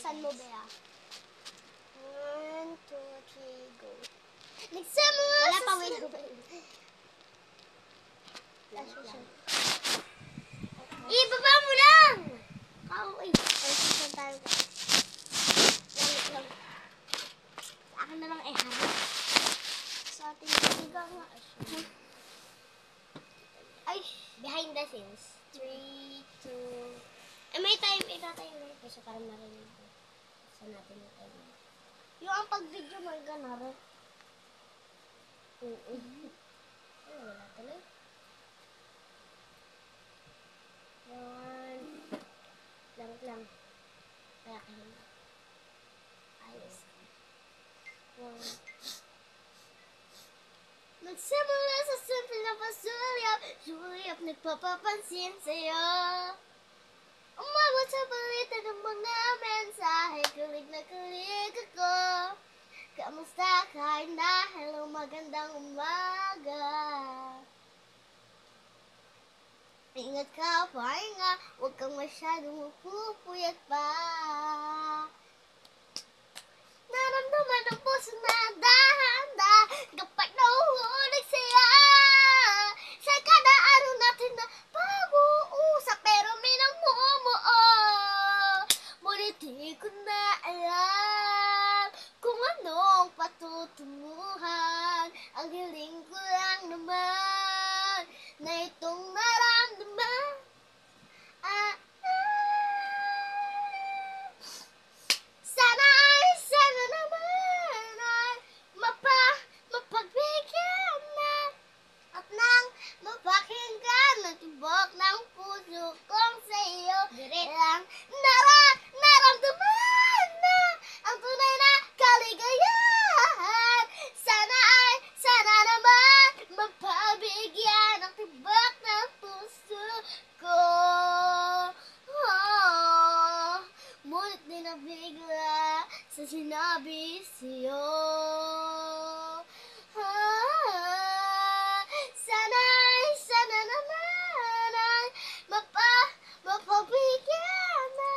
Buksan mo, Bea. 1, 2, 3, go. Nagsama nga Wala sa pa, wait. Lang. Ibaba mo lang! Kauwi. Ay, susan tayo. Lang. Sa akin na lang harap. Sa ating siga nga. Ay, Behind the scenes. 3, 2... May time, tayo na. Kasi parang marinig ko. Saan natin yung time. Yung ang pag-video mo, gano'n rin. Oo. Ay, wala tuloy. 1. Lang. Kaya kayo. Ayos. 1. Nagsimula sa simple na pasulyap, sulyap nagpapapansin sa'yo. Umabot sa balita ng mga mensahe, kulig na kulig ako. Kamusta ka na? Hello, magandang umaga. Ingat ka, pahinga, huwag kang masyadong pupuyat pa. Naramdaman ng puso na dahan-dahan kapag nahuhulog siya. Sa kada araw natin na pag-uusap pero minamumuo. Ngunit di ko na alam kung anong patutunguhan. Ang hiling ko lang naman na itong naramdaman. Sana naman ay mapagbigyan na at nang mapakinggan na tibok ng puso kong sa iyo lang naramdaman na ang tunay na kaligayahan. Sana naman mapagbigyan ng tibok ng puso ko. Ngunit di nabigla sa sinabi sa'yo. Sana naman ay mapagbigyan na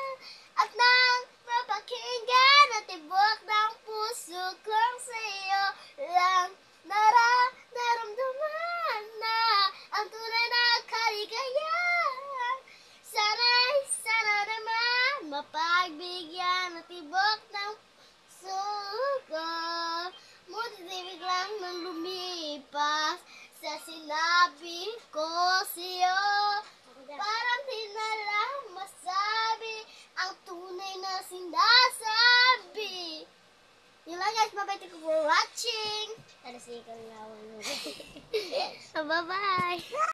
at nang mapakinggan at tibok ng puso kong sa'yo lang naramdaman na ang tunay na kaligayahan. Sana naman mapagbigyan at tibok ng suko. Ngunit di biglang nang lumipas sa sinabi ko sa'yo. Parang di na lang masabi ang tunay na sinasabi. Yun lang guys, thank you for watching. Tara, sige ka lang. Bye-bye!